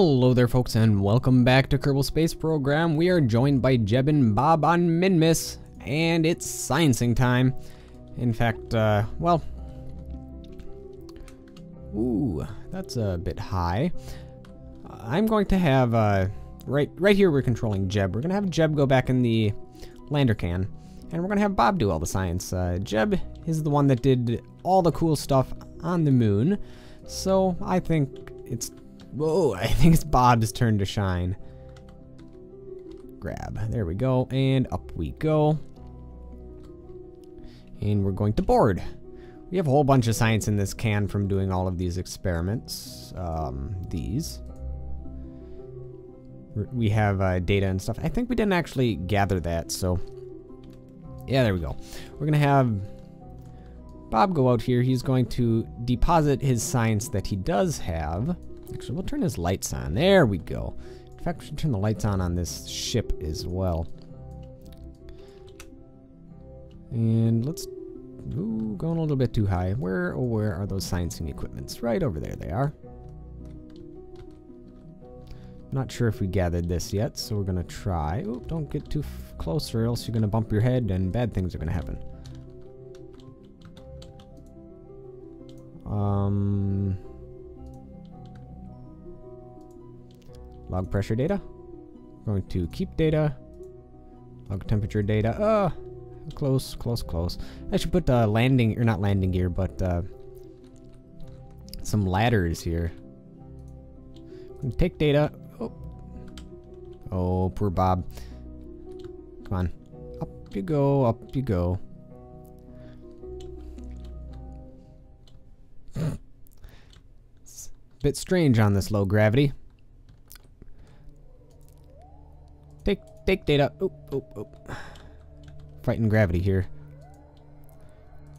Hello there folks and welcome back to Kerbal Space Program. We are joined by Jeb and Bob on Minmus and it's sciencing time. In fact, well, ooh, that's a bit high. I'm going to have, right here we're controlling Jeb. We're going to have Jeb go back in the lander can and we're going to have Bob do all the science. Jeb is the one that did all the cool stuff on the moon, so I think it's Bob's turn to shine. Grab. There we go. And up we go. And we're going to board. We have a whole bunch of science in this can from doing all of these experiments. We have data and stuff. I think we didn't actually gather that, so... yeah, there we go. We're going to have Bob go out here. He's going to deposit his science that he does have. Actually, we'll turn his lights on. There we go. In fact, we should turn the lights on this ship as well. And let's... ooh, going a little bit too high. Where are those sciencing equipments? Right over there they are. Not sure if we gathered this yet, so we're going to try. Ooh, don't get too close or else you're going to bump your head and bad things are going to happen. Log pressure data. We're going to keep data. Log temperature data. Close. I should put landing, or not landing gear, but some ladders here. Take data. Oh, poor Bob. Come on. Up you go, up you go. It's a bit strange on this low gravity. Take data. Oh. Fighting gravity here.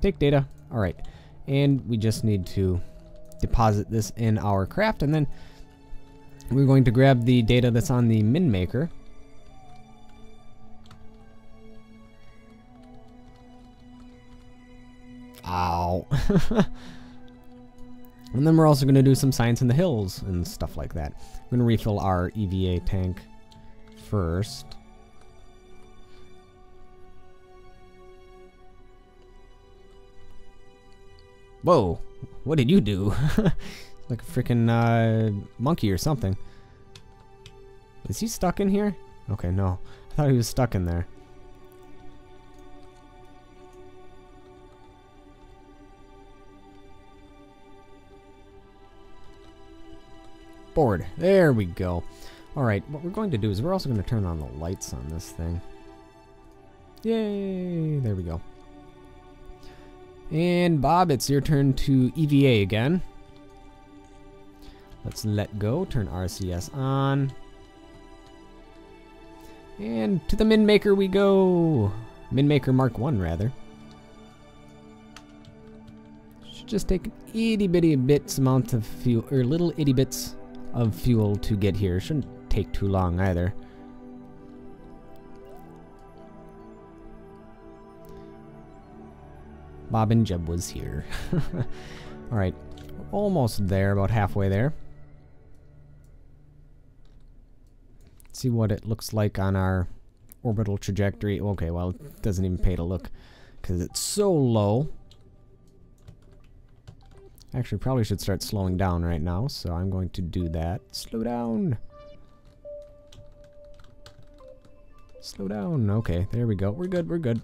Take data. Alright. And we just need to deposit this in our craft, and then we're going to grab the data that's on the min maker. Ow. And then we're also going to do some science in the hills and stuff like that. We're going to refill our EVA tank first. Whoa, what did you do? Like a freaking monkey or something. Is he stuck in here? Okay, no. I thought he was stuck in there. Board. There we go. Alright, what we're going to do is we're also going to turn on the lights on this thing. Yay! There we go. And Bob, it's your turn to EVA again. Let's let go, turn RCS on. And to the min maker we go. Min maker Mark 1 rather. Should just take itty bitty bits amount of fuel, or little itty bits of fuel to get here. Shouldn't take too long either. Bob and Jeb was here. Alright, almost there, about halfway there. Let's see what it looks like on our orbital trajectory. Okay, well, it doesn't even pay to look because it's so low. Actually, probably should start slowing down right now, so I'm going to do that. Slow down. Slow down. Okay, there we go. We're good.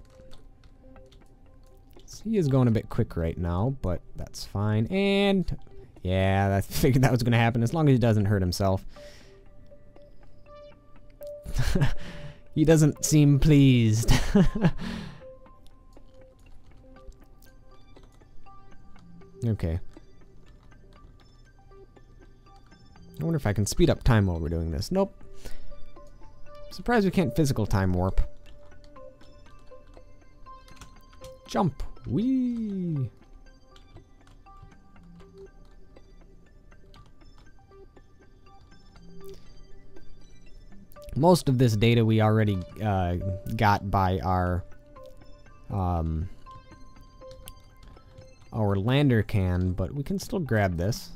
He is going a bit quick right now, but that's fine. And yeah, I figured that was going to happen as long as he doesn't hurt himself. He doesn't seem pleased. Okay. I wonder if I can speed up time while we're doing this. Nope. Surprised we can't physical time warp. Jump. Whee! Most of this data we already got by our lander can, but we can still grab this.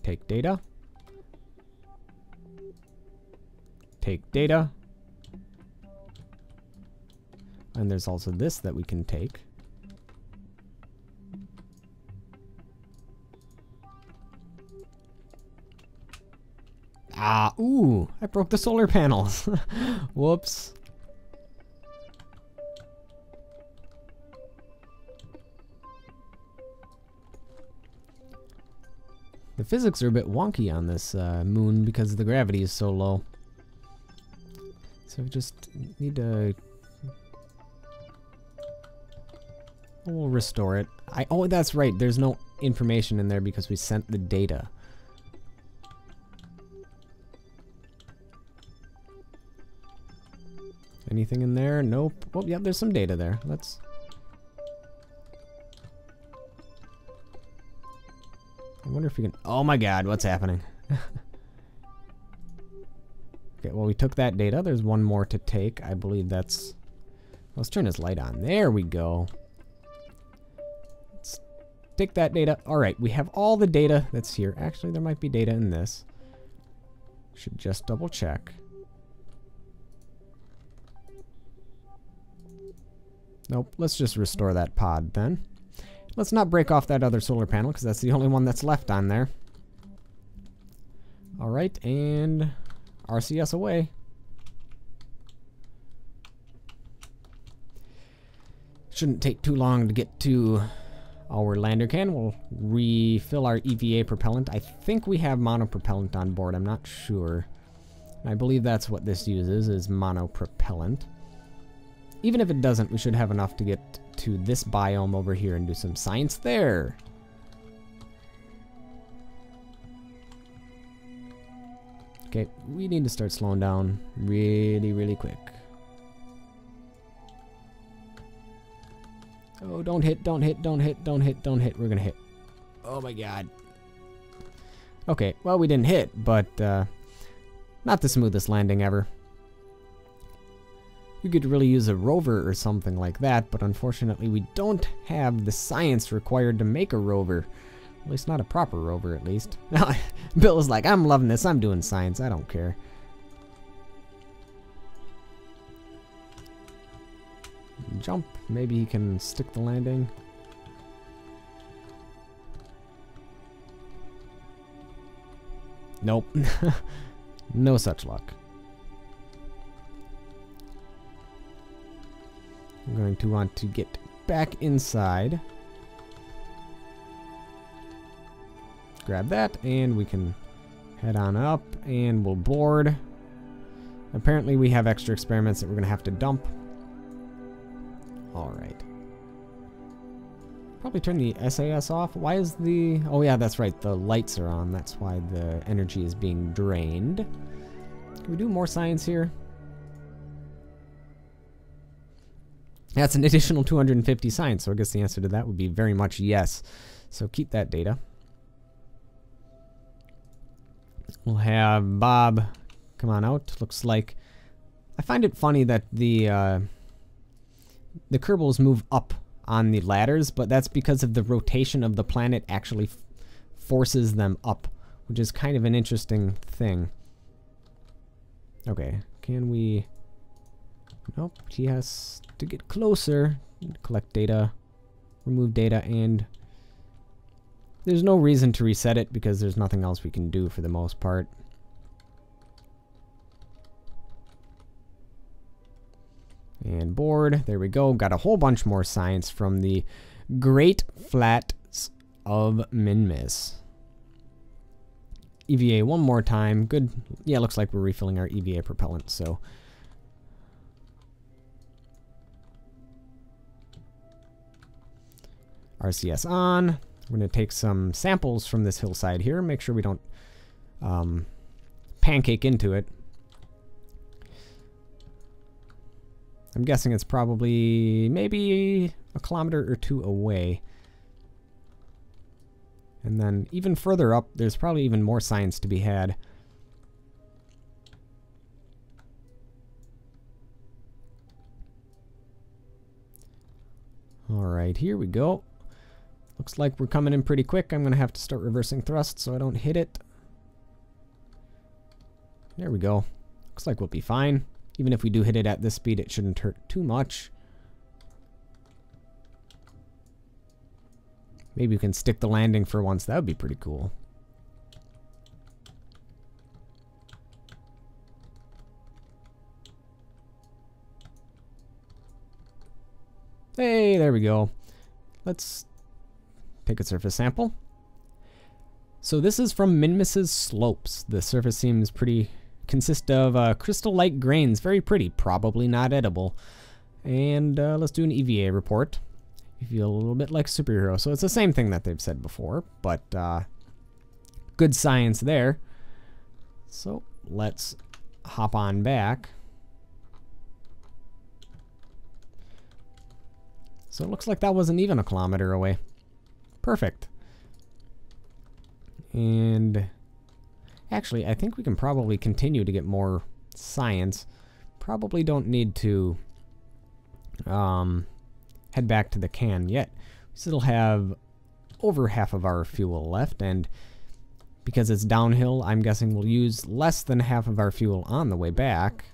Take data. take data. And there's also this that we can take. Ah, ooh, I broke the solar panels. Whoops. The physics are a bit wonky on this moon because the gravity is so low. So we just need to... We'll restore it. Oh, that's right. There's no information in there because we sent the data. Anything in there? Nope. Oh, yeah, there's some data there. Let's... I wonder if we can... Oh my god, what's happening? Okay, well, we took that data. There's one more to take. I believe that's... Let's turn this light on. There we go. Let's take that data. Alright, we have all the data that's here. Actually, there might be data in this. Should just double check. Nope, let's just restore that pod then. Let's not break off that other solar panel because that's the only one that's left on there. Alright, and RCS away. Shouldn't take too long to get to our lander can. We'll refill our EVA propellant. I think we have monopropellant on board. I'm not sure. I believe that's what this uses, is monopropellant. Even if it doesn't, we should have enough to get to this biome over here and do some science there. Okay, we need to start slowing down really, really quick. Oh, don't hit, don't hit, don't hit, don't hit, don't hit. We're gonna hit. Oh my god. Okay, well, we didn't hit, but not the smoothest landing ever. You could really use a rover or something like that, but unfortunately we don't have the science required to make a rover. At least not a proper rover, at least. Bill is like, I'm loving this, I'm doing science, I don't care. Jump, maybe he can stick the landing. Nope. No such luck. I'm going to want to get back inside. Grab that, and we can head on up, and we'll board. Apparently we have extra experiments that we're going to have to dump. Alright. Probably turn the SAS off. Why is the... Oh yeah, that's right, the lights are on. That's why the energy is being drained. Can we do more science here? That's an additional 250 science, so I guess the answer to that would be very much yes. So keep that data. We'll have Bob come on out. Looks like... I find it funny that the Kerbals move up on the ladders, but that's because of the rotation of the planet actually forces them up, which is kind of an interesting thing. Okay, can we... Nope, he has to get closer, collect data, remove data, and there's no reason to reset it because there's nothing else we can do for the most part. And board, there we go. Got a whole bunch more science from the Great Flats of Minmus. EVA one more time. Good. Yeah, looks like we're refilling our EVA propellant, so... RCS on. We're going to take some samples from this hillside here. Make sure we don't pancake into it. I'm guessing it's probably maybe a kilometer or two away. And then even further up, there's probably even more science to be had. Alright, here we go. Looks like we're coming in pretty quick. I'm going to have to start reversing thrust so I don't hit it. There we go. Looks like we'll be fine. Even if we do hit it at this speed, it shouldn't hurt too much. Maybe we can stick the landing for once. That would be pretty cool. Hey, there we go. Let's take a surface sample. So this is from Minmus's Slopes. The surface seems pretty... consist of crystal-like grains. Very pretty. Probably not edible. And let's do an EVA report. You feel a little bit like a superhero. So it's the same thing that they've said before, but good science there. So let's hop on back. So it looks like that wasn't even a kilometer away. Perfect. And actually, I think we can probably continue to get more science. Probably don't need to head back to the can yet. We still have over half of our fuel left, and because it's downhill, I'm guessing we'll use less than half of our fuel on the way back.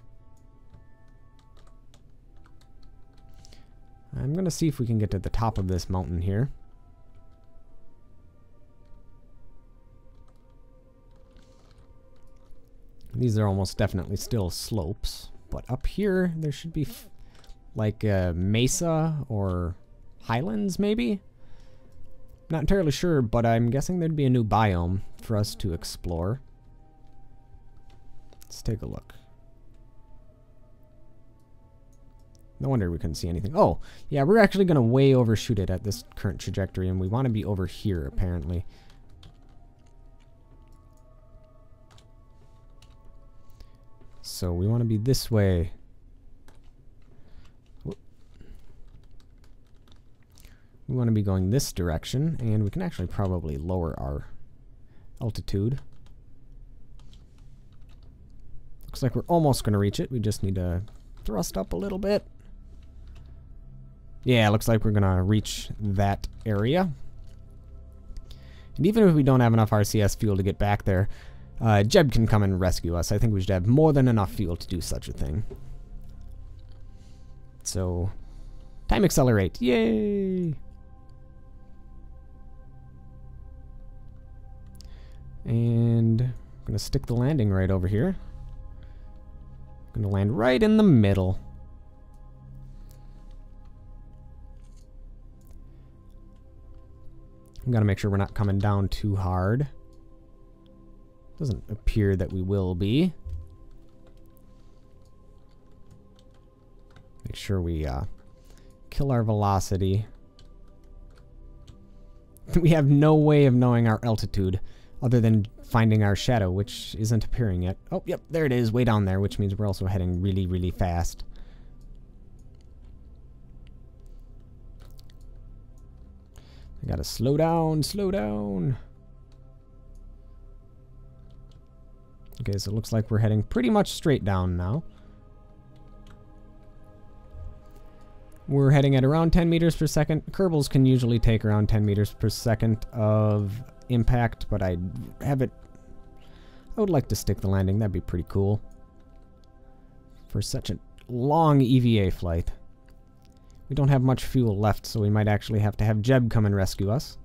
I'm gonna see if we can get to the top of this mountain here. These are almost definitely still slopes, but up here there should be like a mesa or highlands maybe? Not entirely sure, but I'm guessing there'd be a new biome for us to explore. Let's take a look. No wonder we couldn't see anything. Oh, yeah, we're actually going to way overshoot it at this current trajectory, and we want to be over here, apparently. So we want to be this way. We want to be going this direction, and we can actually probably lower our altitude. Looks like we're almost going to reach it. We just need to thrust up a little bit. Yeah, looks like we're going to reach that area. And even if we don't have enough RCS fuel to get back there, Jeb can come and rescue us. I think we should have more than enough fuel to do such a thing. So, time accelerate. Yay! And I'm going to stick the landing right over here. I'm going to land right in the middle. I've got to make sure we're not coming down too hard. Doesn't appear that we will be. Make sure we kill our velocity. We have no way of knowing our altitude other than finding our shadow, which isn't appearing yet. Oh, yep, there it is, way down there, which means we're also heading really, really fast. I gotta slow down, slow down. Okay, so it looks like we're heading pretty much straight down now. We're heading at around 10 meters per second. Kerbals can usually take around 10 meters per second of impact, but I would like to stick the landing. That'd be pretty cool for such a long EVA flight. We don't have much fuel left, so we might actually have to have Jeb come and rescue us.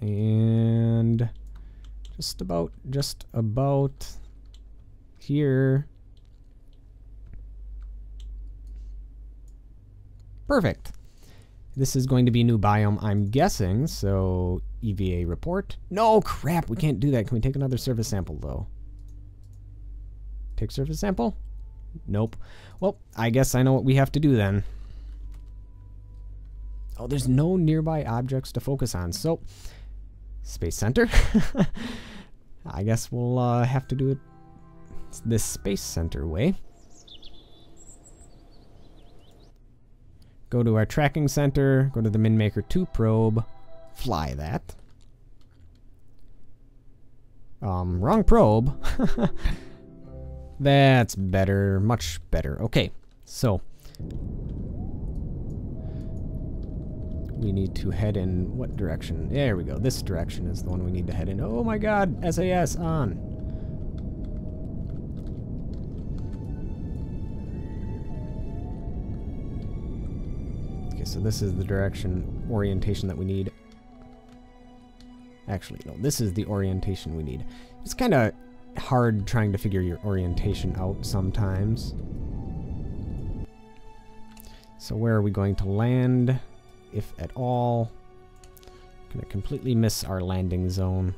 And just about here. Perfect. This is going to be new biome, I'm guessing, so EVA report. No, crap, we can't do that. Can we take another surface sample, though? Take surface sample? Nope. Well, I guess I know what we have to do then. Oh, there's no nearby objects to focus on, so Space Center. I guess we'll have to do it this Space Center way. Go to our tracking center, go to the MinMaker 2 probe, fly that. Wrong probe. That's better, much better. Okay, so we need to head in what direction? There we go. This direction is the one we need to head in. Oh my god, SAS on. Okay, so this is the direction, orientation that we need. Actually, no, this is the orientation we need. It's kind of hard trying to figure your orientation out sometimes. So where are we going to land, if at all? Gonna completely miss our landing zone.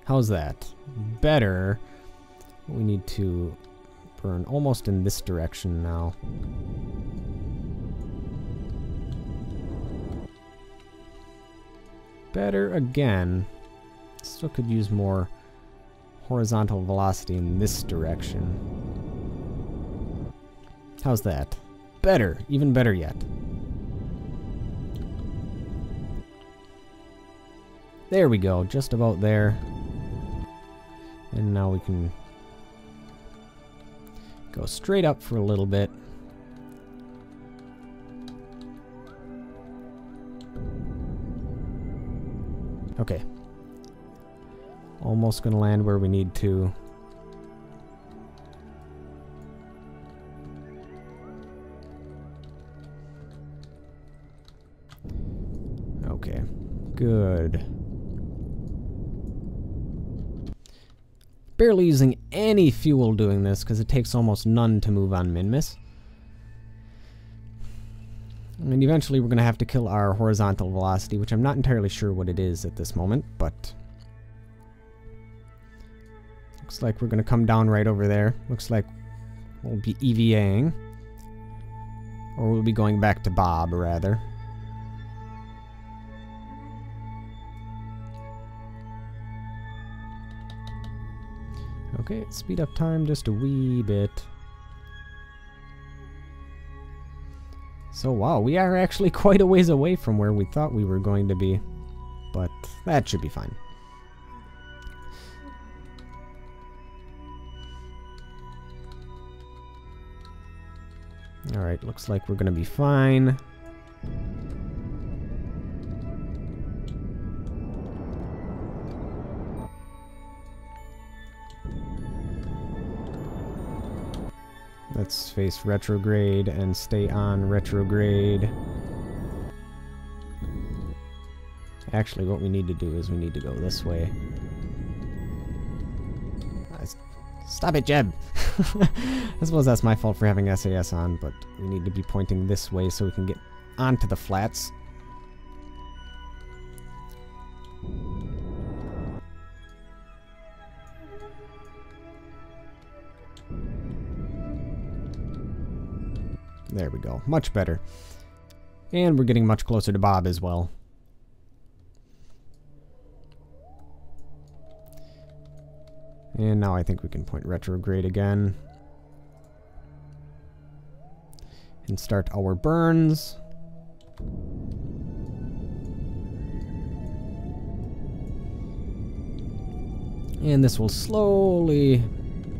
How's that? Better. We need to burn almost in this direction now. Better again. Still could use more horizontal velocity in this direction. How's that? Better. Even better yet. There we go. Just about there. And now we can go straight up for a little bit. Okay. Almost gonna land where we need to. Okay. Good. Barely using any fuel doing this because it takes almost none to move on Minmus. And eventually we're going to have to kill our horizontal velocity, which I'm not entirely sure what it is at this moment, but looks like we're going to come down right over there. Looks like we'll be EVAing, or we'll be going back to Bob, rather. Okay, speed up time just a wee bit. So wow, we are actually quite a ways away from where we thought we were going to be. But that should be fine. Alright, looks like we're gonna be fine. Let's face retrograde and stay on retrograde. Actually, what we need to do is we need to go this way. Stop it, Jeb! I suppose that's my fault for having SAS on, but we need to be pointing this way so we can get onto the flats. There we go. Much better. And we're getting much closer to Bob as well. And now I think we can point retrograde again. And start our burns. And this will slowly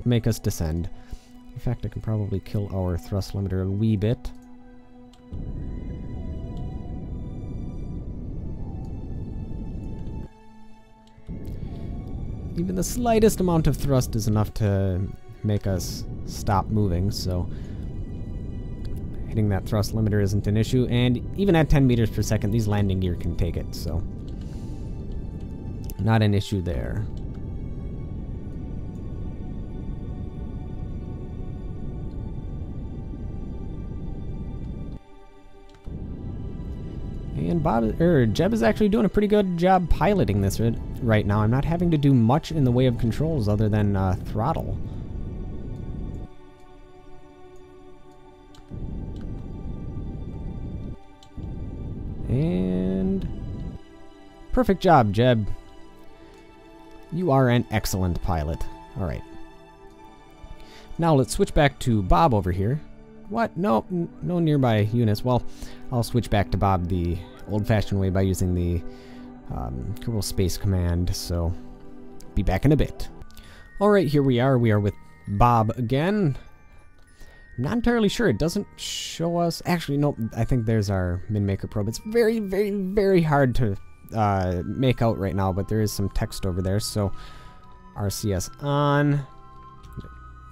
make us descend. In fact, I can probably kill our thrust limiter a wee bit. Even the slightest amount of thrust is enough to make us stop moving, so hitting that thrust limiter isn't an issue, and even at 10 meters per second, these landing gear can take it, so not an issue there. And Jeb is actually doing a pretty good job piloting this right now. I'm not having to do much in the way of controls other than throttle. And perfect job, Jeb. You are an excellent pilot. All right. Now let's switch back to Bob over here. What? No nearby units. Well, I'll switch back to Bob the old-fashioned way by using the Kerbal Space Command, so be back in a bit. Alright, here we are. We are with Bob again. Not entirely sure. It doesn't show us... Actually, no, I think there's our MinMaker probe. It's very, very, very hard to make out right now, but there is some text over there. So, RCS on.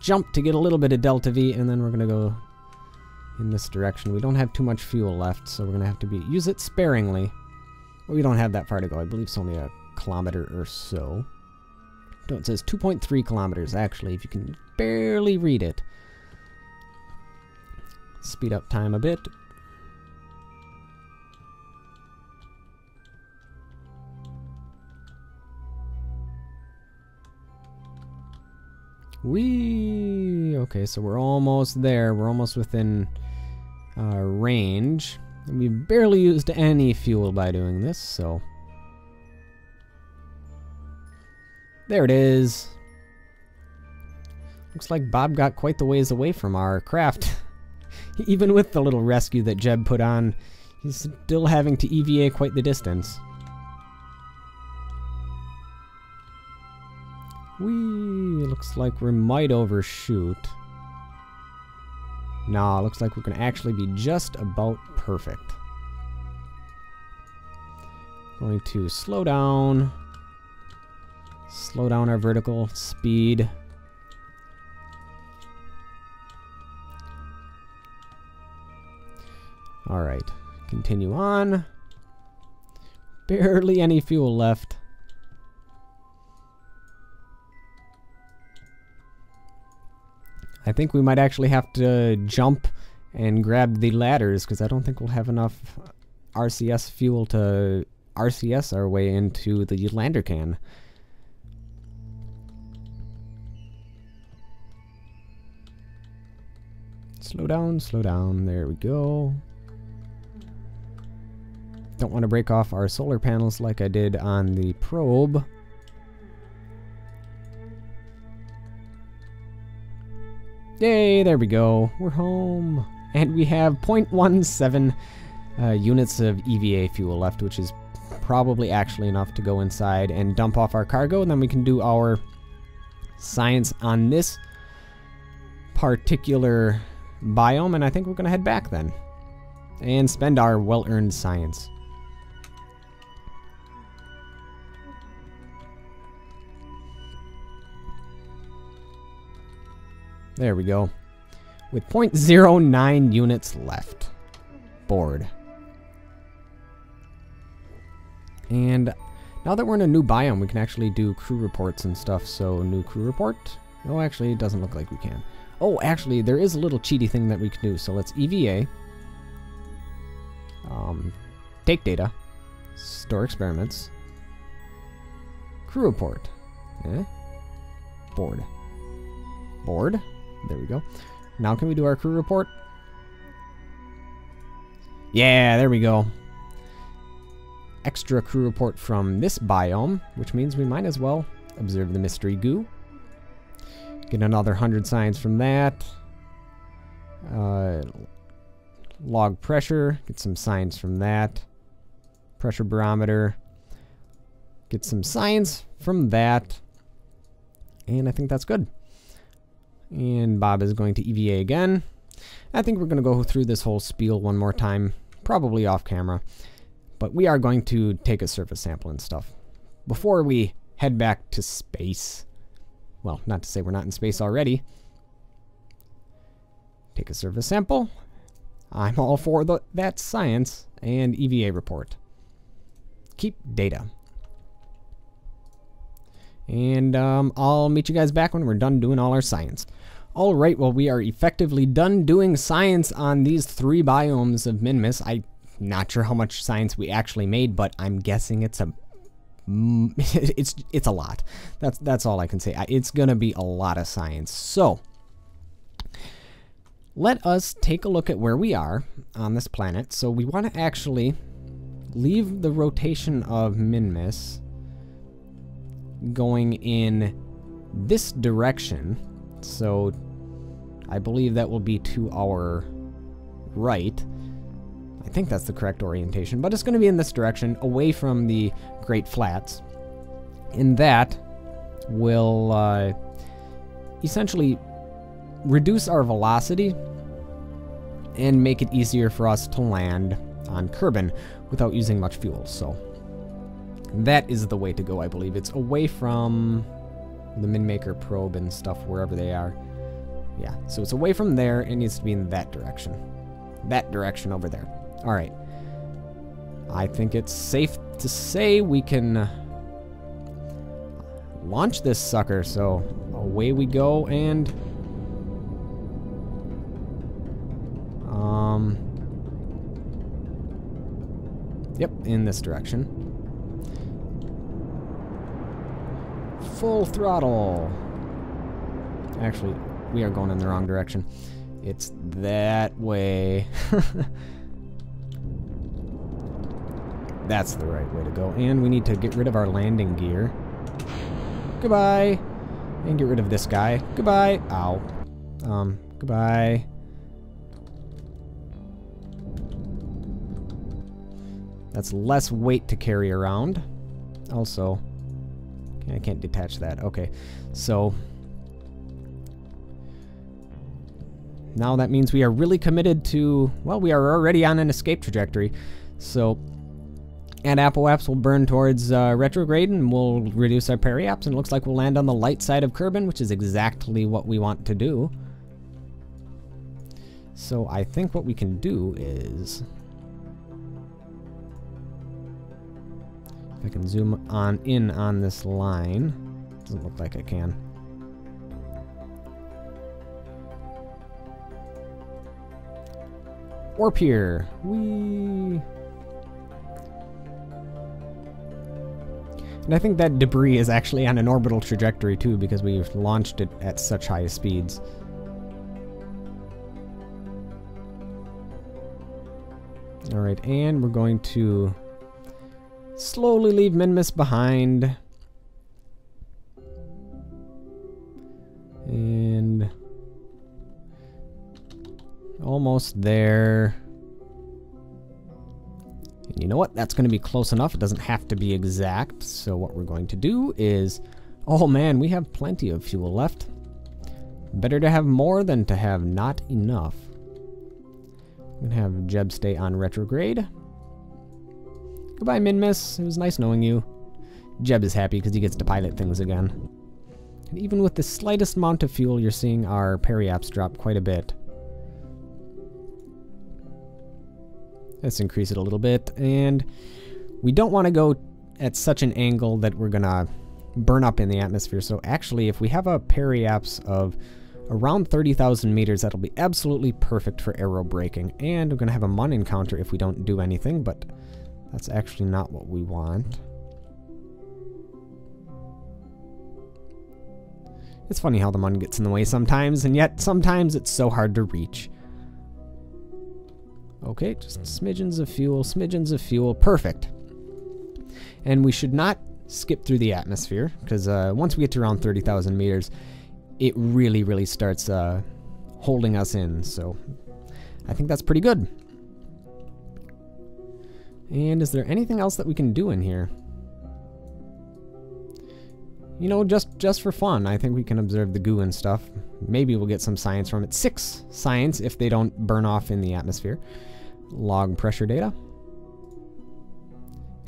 Jump to get a little bit of delta V, and then we're going to go in this direction. We don't have too much fuel left, so we're going to have to use it sparingly. But we don't have that far to go. I believe it's only a kilometer or so. No, it says 2.3 kilometers, actually, if you can barely read it. Speed up time a bit. Whee! Okay, so we're almost there. We're almost within range. And we barely used any fuel by doing this, so... There it is. Looks like Bob got quite the ways away from our craft. Even with the little rescue that Jeb put on, he's still having to EVA quite the distance. Whee! Looks like we might overshoot. No, looks like we're going to actually be just about perfect. Going to slow down our vertical speed. Alright, continue on. Barely any fuel left. I think we might actually have to jump and grab the ladders, because I don't think we'll have enough RCS fuel to RCS our way into the lander can. Slow down, there we go. Don't want to break off our solar panels like I did on the probe. Yay, there we go. We're home. And we have 0.17 units of EVA fuel left, which is probably actually enough to go inside and dump off our cargo, and then we can do our science on this particular biome, and I think we're going to head back then and spend our well-earned science. There we go. With 0.09 units left. Board. And now that we're in a new biome, we can actually do crew reports and stuff. So, new crew report. Oh, actually, it doesn't look like we can. Oh, actually, there is a little cheaty thing that we can do. So let's EVA. Take data. Store experiments. Crew report. Board. Board. There we go. Now can we do our crew report? Yeah, there we go. Extra crew report from this biome, which means we might as well observe the mystery goo. Get another 100 signs from that. Log pressure. Get some signs from that. Pressure barometer. Get some signs from that. And I think that's good. And Bob is going to EVA again. I think we're going to go through this whole spiel one more time, probably off camera. But we are going to take a surface sample and stuff before we head back to space. Well, not to say we're not in space already. Take a surface sample. I'm all for that science. And EVA report. Keep data. And I'll meet you guys back when we're done doing all our science. Alright, well, we are effectively done doing science on these 3 biomes of Minmus. I'm not sure how much science we actually made, but I'm guessing it's a lot. That's all I can say. It's gonna be a lot of science. So let us take a look at where we are on this planet. So we want to actually leave the rotation of Minmus going in this direction. So I believe that will be to our right. I think that's the correct orientation, but it's going to be in this direction, away from the Great Flats. And that will essentially reduce our velocity and make it easier for us to land on Kerbin without using much fuel. So that is the way to go, I believe. It's away from the Minmaker probe and stuff, wherever they are. Yeah, so it's away from there. It needs to be in that direction. That direction over there. All right. I think it's safe to say we can launch this sucker. So away we go, and yep, in this direction. Full throttle. Actually, we are going in the wrong direction. It's that way. That's the right way to go. And we need to get rid of our landing gear. Goodbye. And get rid of this guy. Goodbye. Ow. Goodbye. That's less weight to carry around. Also, I can't detach that. Okay. So now that means we are really committed to, well, we are already on an escape trajectory. So, and apoaps will burn towards retrograde, and we'll reduce our periaps, and it looks like we'll land on the light side of Kerbin, which is exactly what we want to do. So I think what we can do is, if I can zoom on in on this line, doesn't look like I can. Warp here. Whee! And I think that debris is actually on an orbital trajectory too, because we've launched it at such high speeds. Alright, and we're going to slowly leave Minmus behind. And almost there. And you know what? That's going to be close enough. It doesn't have to be exact. So what we're going to do is... Oh man, we have plenty of fuel left. Better to have more than to have not enough. I'm going to have Jeb stay on retrograde. Goodbye, Minmus. It was nice knowing you. Jeb is happy because he gets to pilot things again. And even with the slightest amount of fuel, you're seeing our periaps drop quite a bit. Let's increase it a little bit, and we don't want to go at such an angle that we're gonna burn up in the atmosphere. So actually, if we have a periaps of around 30,000 meters, that'll be absolutely perfect for aero braking. And we're gonna have a Mun encounter if we don't do anything, but that's actually not what we want. It's funny how the Mun gets in the way sometimes, and yet sometimes it's so hard to reach. Okay, just smidgens of fuel, perfect. And we should not skip through the atmosphere, because once we get to around 30,000 meters, it really, really starts holding us in, so I think that's pretty good. And is there anything else that we can do in here? You know, just for fun, I think we can observe the goo and stuff. Maybe we'll get some science from it. 6 science if they don't burn off in the atmosphere. Log pressure data.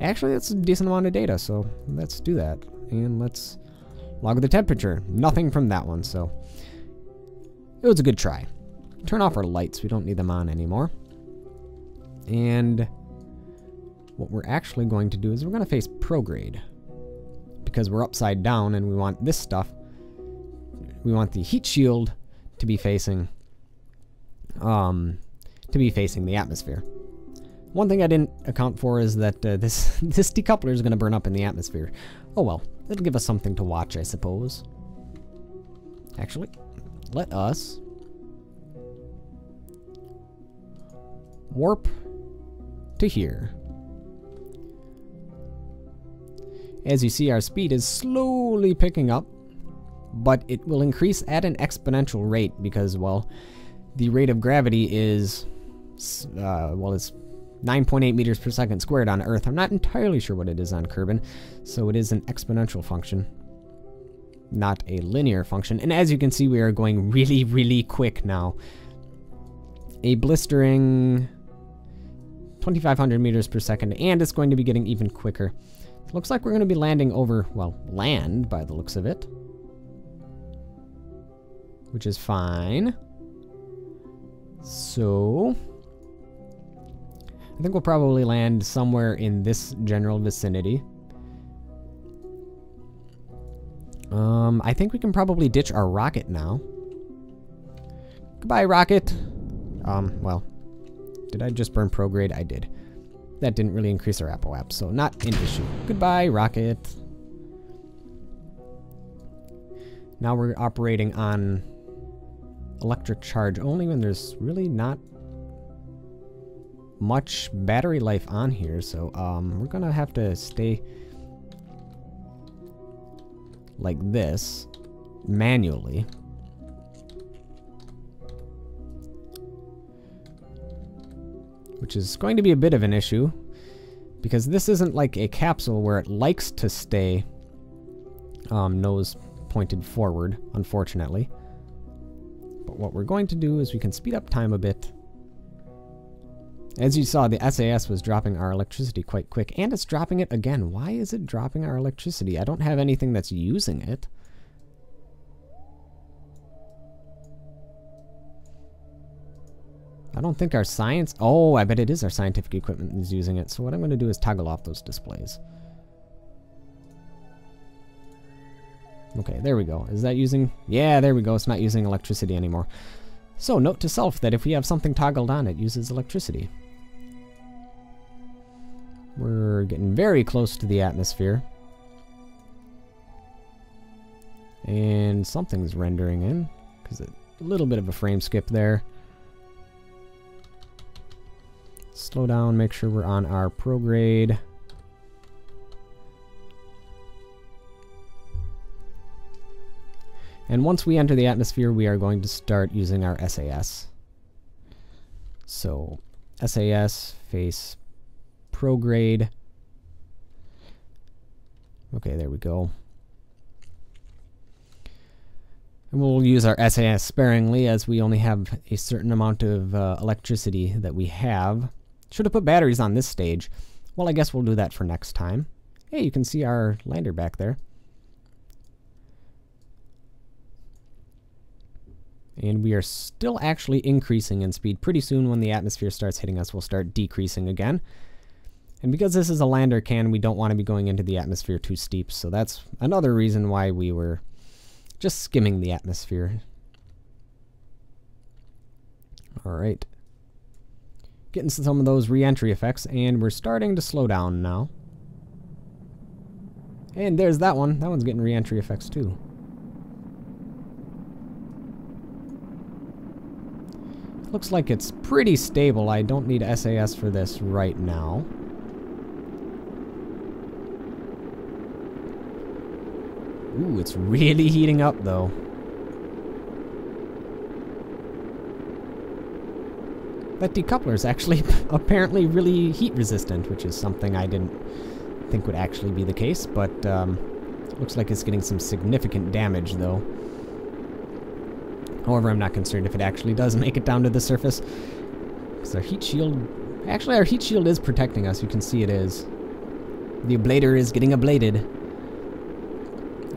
Actually, that's a decent amount of data, so let's do that. And let's log the temperature. Nothing from that one, so it was a good try. Turn off our lights. We don't need them on anymore. And what we're actually going to do is we're going to face prograde, because we're upside down and we want this stuff. We want the heat shield to be facing the atmosphere. One thing I didn't account for is that this decoupler is going to burn up in the atmosphere. Oh well, it'll give us something to watch, I suppose. Actually, let us warp to here. As you see, our speed is slowly picking up, but it will increase at an exponential rate because, well, the rate of gravity is, it's 9.8 meters per second squared on Earth. I'm not entirely sure what it is on Kerbin, so it is an exponential function. not a linear function. And as you can see, we are going really, really quick now. A blistering 2,500 meters per second, and it's going to be getting even quicker. Looks like we're going to be landing over, well, land by the looks of it. Which is fine. So I think we'll probably land somewhere in this general vicinity. I think we can probably ditch our rocket now. Goodbye, rocket. Well, did I just burn prograde? I did. That didn't really increase our ApoApp, so not an issue. Goodbye, rocket. Now we're operating on electric charge only when there's really not much battery life on here, so we're gonna have to stay like this manually. Which is going to be a bit of an issue because this isn't like a capsule where it likes to stay nose pointed forward, unfortunately. But what we're going to do is we can speed up time a bit. As you saw, the SAS was dropping our electricity quite quick, and it's dropping it again. Why is it dropping our electricity? I don't have anything that's using it. I don't think our science... Oh, I bet it is our scientific equipment is using it. So what I'm going to do is toggle off those displays. Okay, there we go. Is that using... Yeah, there we go. It's not using electricity anymore. So, note to self that if we have something toggled on, it uses electricity. We're getting very close to the atmosphere. And something's rendering in, because a little bit of a frame skip there. Slow down, make sure we're on our prograde. And once we enter the atmosphere, we are going to start using our SAS. So, SAS, face, prograde. Okay, there we go. And we'll use our SAS sparingly as we only have a certain amount of electricity that we have. Should have put batteries on this stage. Well, I guess we'll do that for next time. Hey, you can see our lander back there. And we are still actually increasing in speed. Pretty soon when the atmosphere starts hitting us, we'll start decreasing again. And because this is a lander can, we don't want to be going into the atmosphere too steep. So that's another reason why we were just skimming the atmosphere. Alright. Getting some of those re-entry effects, and we're starting to slow down now. And there's that one. That one's getting re-entry effects too. Looks like it's pretty stable. I don't need SAS for this right now. Ooh, it's really heating up though. That decoupler is actually apparently really heat resistant, which is something I didn't think would actually be the case, but looks like it's getting some significant damage though. However, I'm not concerned if it actually does make it down to the surface, because our heat shield... Actually, our heat shield is protecting us. You can see it is. The ablator is getting ablated.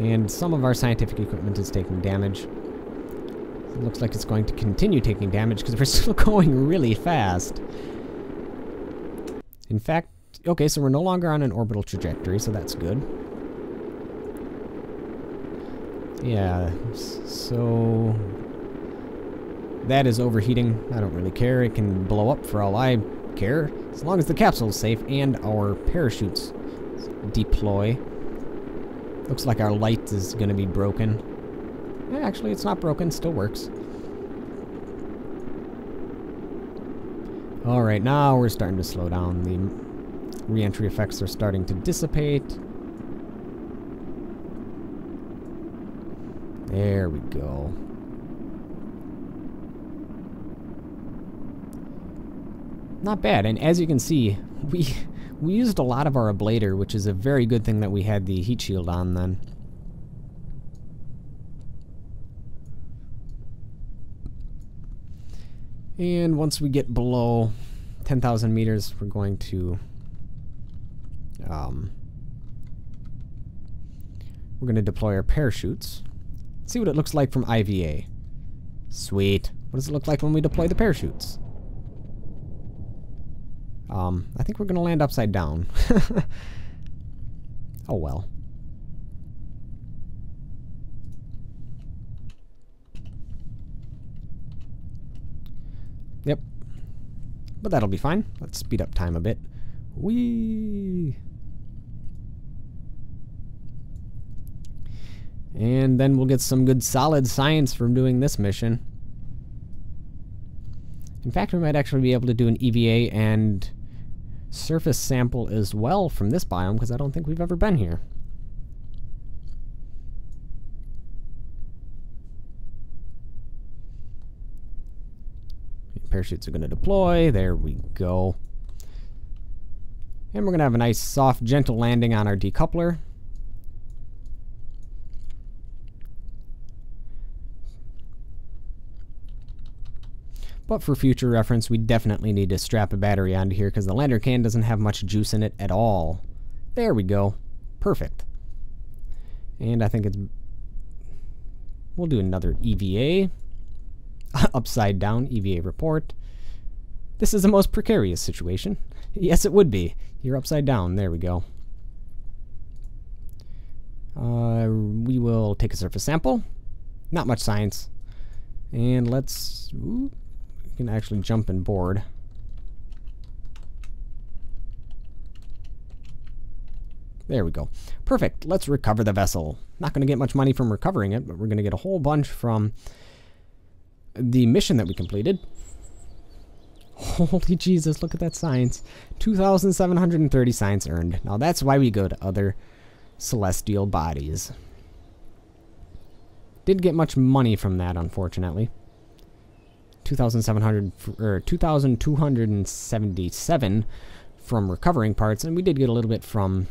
And some of our scientific equipment is taking damage. It looks like it's going to continue taking damage because we're still going really fast. In fact, okay, so we're no longer on an orbital trajectory, so that's good. Yeah, so... that is overheating. I don't really care. It can blow up for all I care, as long as the capsule is safe and our parachutes deploy. Looks like our light is going to be broken. Yeah, actually, it's not broken. Still works. Alright, now we're starting to slow down. The re-entry effects are starting to dissipate. There we go. Not bad, and as you can see, we used a lot of our ablator, which is a very good thing that we had the heat shield on then. And once we get below 10,000 meters, we're going to deploy our parachutes. See what it looks like from IVA. Sweet. What does it look like when we deploy the parachutes? I think we're going to land upside down. Oh well. Yep. But that'll be fine. Let's speed up time a bit. Whee! And then we'll get some good solid science from doing this mission. In fact, we might actually be able to do an EVA and surface sample as well from this biome, because I don't think we've ever been here. Parachutes are going to deploy. There we go. And we're going to have a nice, soft, gentle landing on our decoupler. But for future reference, we definitely need to strap a battery onto here because the lander can doesn't have much juice in it at all. There we go. Perfect. And I think it's... We'll do another EVA. Upside down EVA report. This is the most precarious situation. Yes, it would be. You're upside down. There we go. We will take a surface sample. Not much science. And let's... Ooh, we can actually jump and board. There we go. Perfect. Let's recover the vessel. Not going to get much money from recovering it, but we're going to get a whole bunch from the mission that we completed. Holy Jesus, look at that science. 2,730 science earned. Now that's why we go to other celestial bodies. Didn't get much money from that, unfortunately. 2,277 from recovering parts, and we did get a little bit from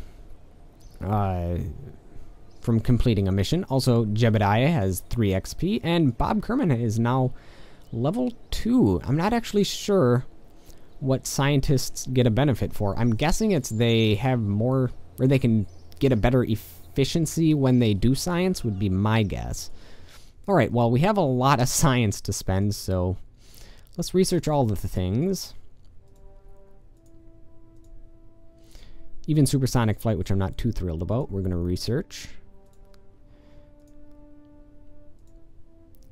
completing a mission. Also, Jebediah has 3 XP, and Bob Kerman is now level 2. I'm not actually sure what scientists get a benefit for. I'm guessing it's they have more, or they can get a better efficiency when they do science, would be my guess. Alright, well, we have a lot of science to spend, so let's research all of the things. Even supersonic flight, which I'm not too thrilled about, we're going to research.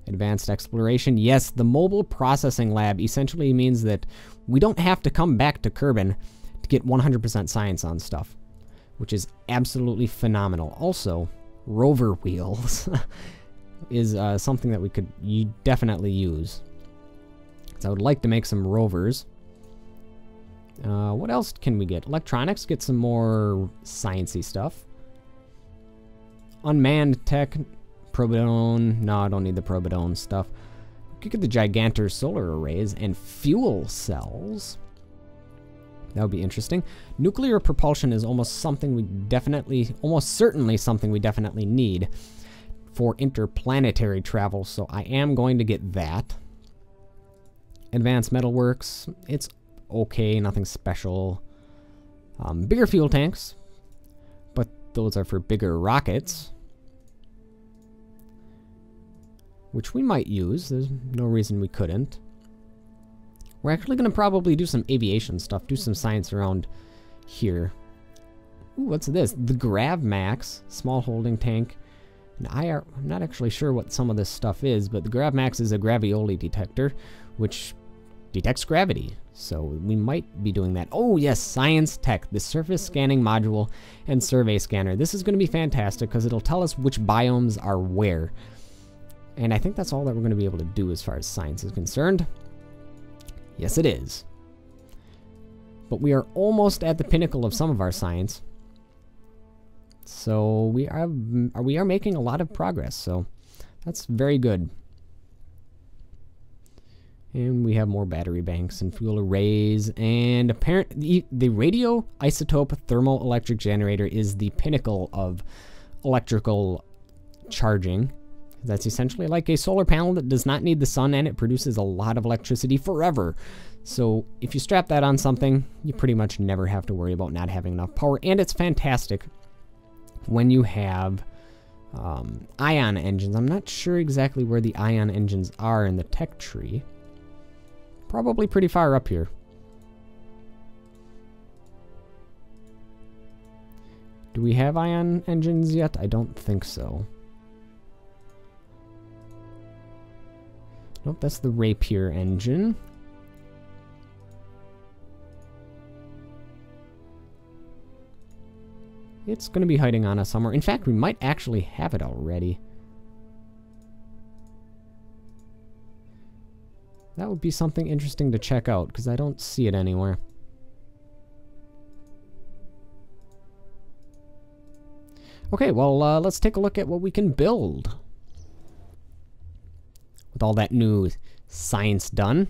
Advanced exploration. Yes, the mobile processing lab essentially means that we don't have to come back to Kerbal to get 100% science on stuff, which is absolutely phenomenal. Also, rover wheels is something that we could definitely use. So I would like to make some rovers. What else can we get? Electronics, get some more sciencey stuff. Unmanned tech, Probodone. No, I don't need the Probodone stuff. We could get the Gigantor solar arrays and fuel cells. That would be interesting. Nuclear propulsion is almost something we definitely, almost certainly something we definitely need for interplanetary travel, so I am going to get that. Advanced metalworks, it's okay, nothing special. Bigger fuel tanks, but those are for bigger rockets, which we might use. There's no reason we couldn't. We're actually going to probably do some aviation stuff, do some science around here. Ooh, what's this? The GravMax, small holding tank. I'm not actually sure what some of this stuff is, but the GravMax is a gravioli detector, which detects gravity. So we might be doing that. Oh yes, science tech, the surface scanning module and survey scanner. This is going to be fantastic because it'll tell us which biomes are where. And I think that's all that we're going to be able to do as far as science is concerned. Yes, it is. But we are almost at the pinnacle of some of our science. So we are making a lot of progress. So that's very good. And we have more battery banks and fuel arrays. And apparently the radioisotope thermoelectric generator is the pinnacle of electrical charging. That's essentially like a solar panel that does not need the sun, and it produces a lot of electricity forever. So if you strap that on something, you pretty much never have to worry about not having enough power. And it's fantastic when you have ion engines. I'm not sure exactly where the ion engines are in the tech tree. Probably pretty far up here. Do we have ion engines yet? I don't think so. Nope, that's the Rapier engine. It's going to be hiding on us somewhere. In fact, we might actually have it already. That would be something interesting to check out, because I don't see it anywhere. Okay, well, let's take a look at what we can build. With all that new science done.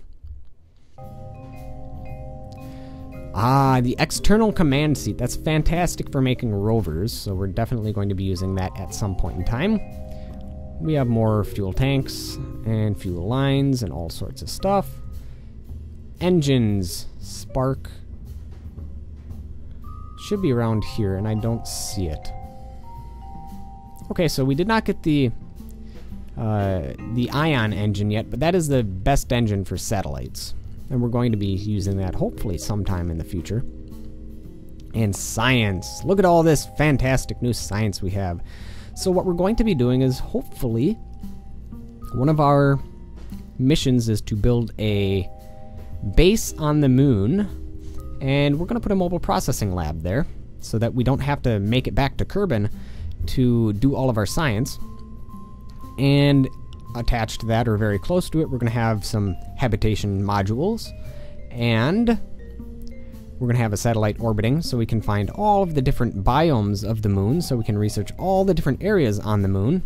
Ah, the external command seat. That's fantastic for making rovers, so we're definitely going to be using that at some point in time. We have more fuel tanks and fuel lines and all sorts of stuff. Engines. Spark. Should be around here, and I don't see it. Okay, so we did not get the ion engine yet, but that is the best engine for satellites. And we're going to be using that hopefully sometime in the future. And science. Look at all this fantastic new science we have. So what we're going to be doing is hopefully one of our missions is to build a base on the moon. And we're going to put a mobile processing lab there so that we don't have to make it back to Kerbal to do all of our science. And attached to that, or very close to it, we're going to have some habitation modules, and we're going to have a satellite orbiting so we can find all of the different biomes of the moon, so we can research all the different areas on the moon,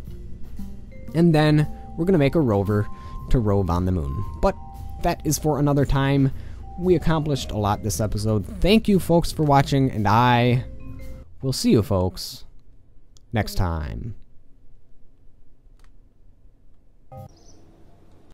and then we're going to make a rover to rove on the moon. But that is for another time. We accomplished a lot this episode. Thank you folks for watching, and I will see you folks next time.